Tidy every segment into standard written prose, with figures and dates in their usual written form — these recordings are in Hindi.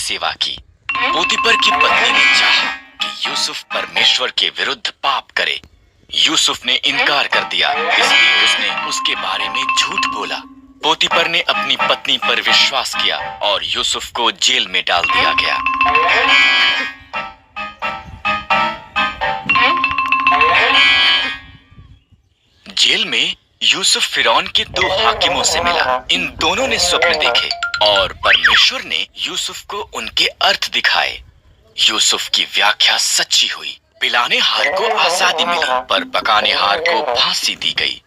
सेवा की। पोतीपर की पत्नी ने चाहा कि यूसुफ परमेश्वर के विरुद्ध पाप करे। यूसुफ ने इनकार कर दिया, इसलिए उसने उसके बारे में झूठ बोला। पोतीपर ने अपनी पत्नी पर विश्वास किया और यूसुफ को जेल में डाल दिया गया। जेल में यूसुफ फिरौन के दो हाकिमों से मिला। इन दोनों ने स्वप्न देखे और परमेश्वर ने यूसुफ को उनके अर्थ दिखाए। यूसुफ की व्याख्या सच्ची हुई। पिलाने हार को आजादी मिली, पर पकाने हार को फांसी दी गई।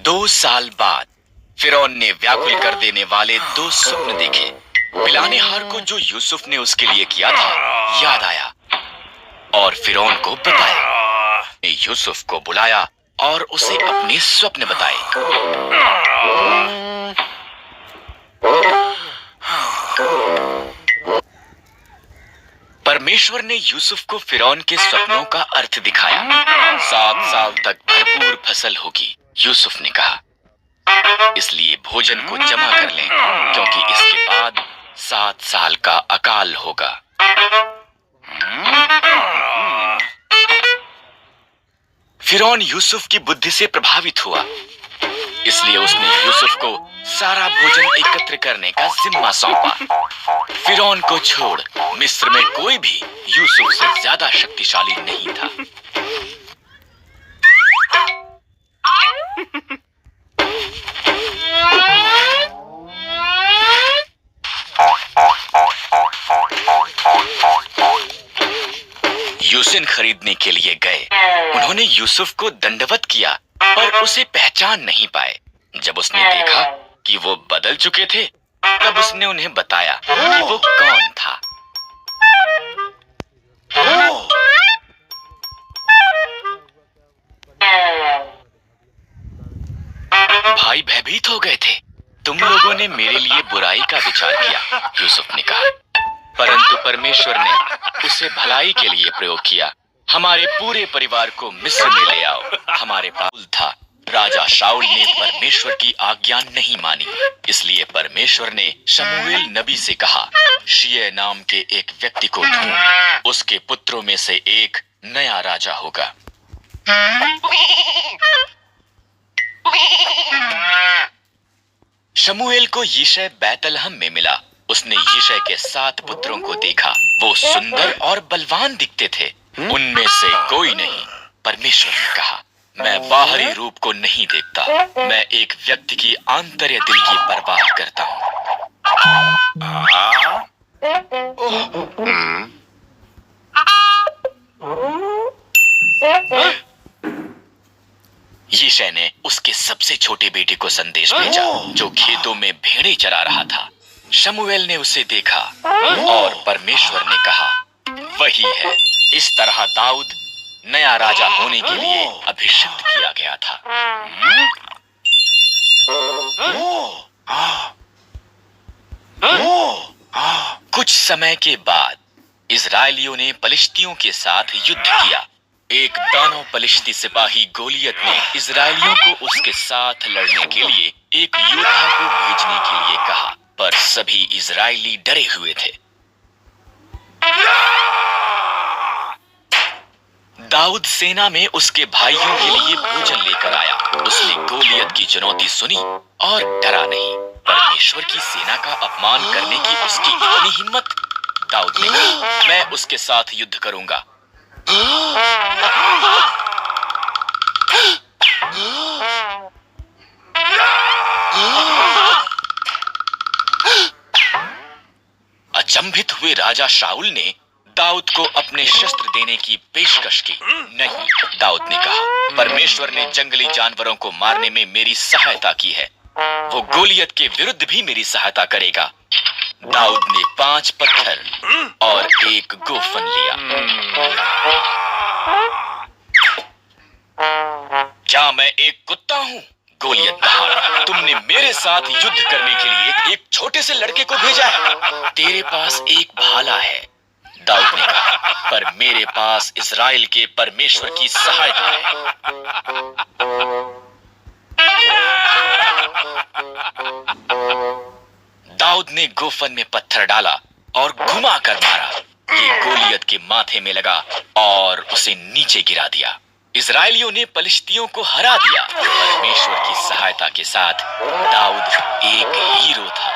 दो साल बाद फिरौन ने व्याकुल कर देने वाले दो स्वप्न देखे। पिलाने हार को जो यूसुफ ने उसके लिए किया था याद आया और फिरौन को बताया। यूसुफ को बुलाया और उसे अपने स्वप्न बताए। परमेश्वर ने यूसुफ को फिरौन के स्वप्नों का अर्थ दिखाया। 7 साल तक भरपूर फसल होगी। यूसुफ ने कहा, इसलिए भोजन को जमा कर लें, क्योंकि इसके बाद 7 साल का अकाल होगा। फिरौन यूसुफ की बुद्धि से प्रभावित हुआ, इसलिए उसने यूसुफ को सारा भोजन एकत्र करने का जिम्मा सौंपा। फिरौन को छोड़ मिस्र में कोई भी यूसुफ से ज्यादा शक्तिशाली नहीं था। यूसिन खरीदने के लिए गए। उन्होंने यूसुफ को दंडवत किया, पर उसे पहचान नहीं पाए। जब उसने देखा कि वो बदल चुके थे, तब उसने उन्हें बताया कि वो कौन था। भाई भयभीत हो गए थे। तुम लोगों ने मेरे लिए बुराई का विचार किया, यूसुफ ने कहा, परंतु परमेश्वर ने उसे भलाई के लिए प्रयोग किया। हमारे पूरे परिवार को मिस्र में ले आओ। हमारे पास था। राजा शाऊल ने परमेश्वर की आज्ञा नहीं मानी, इसलिए परमेश्वर ने शमूएल नबी से कहा, शिय नाम के एक व्यक्ति को ढूंढ, उसके पुत्रों में से एक नया राजा होगा। शमूएल को यिशै बैतलहम में मिला। उसने यिशै के 7 पुत्रों को देखा। वो सुंदर और बलवान दिखते थे। उनमें से कोई नहीं। परमेश्वर ने कहा, मैं बाहरी रूप को नहीं देखता, मैं एक व्यक्ति की आंतर्य दिल की परवाह करता हूँ। यिशै ने उसके सबसे छोटे बेटे को संदेश भेजा, जो खेतों में भेड़ें चरा रहा था। शमूएल ने उसे देखा और परमेश्वर ने कहा, वही है। इस तरह दाऊद नया राजा होने के लिए अभिषिक्त किया गया था। कुछ समय के बाद इजरायलियों ने पलिश्तियों के साथ युद्ध किया। एक दानो पलिश्ती सिपाही गोलियत ने इजरायलियों को उसके साथ लड़ने के लिए एक योद्धा को भेजने के लिए कहा, पर सभी इजरायली डरे हुए थे। दाऊद सेना में उसके भाइयों के लिए भोजन लेकर आया। उसने गोलियत की चुनौती सुनी और डरा नहीं। परमेश्वर की सेना का अपमान करने की उसकी इतनी हिम्मत। दाऊद ने कहा, मैं उसके साथ युद्ध करूंगा। अचंभित हुए राजा शाऊल ने दाऊद को अपने शस्त्र देने की पेशकश की। नहीं, दाऊद ने कहा, परमेश्वर ने जंगली जानवरों को मारने में मेरी सहायता की है, वो गोलियत के विरुद्ध भी मेरी सहायता करेगा। दाऊद ने 5 पत्थर और एक गोफन लिया। क्या मैं एक कुत्ता हूँ? गोलियत दहाड़ा, तुमने मेरे साथ युद्ध करने के लिए एक छोटे से लड़के को भेजा है। तेरे पास एक भाला है, दाऊद ने कहा, पर मेरे पास इज़राइल के परमेश्वर की सहायता है। दाऊद ने गोफन में पत्थर डाला और घुमा कर मारा। ये गोलियत के माथे में लगा और उसे नीचे गिरा दिया। इजरायलियों ने पलिश्तियों को हरा दिया। परमेश्वर की सहायता के साथ दाऊद एक हीरो था।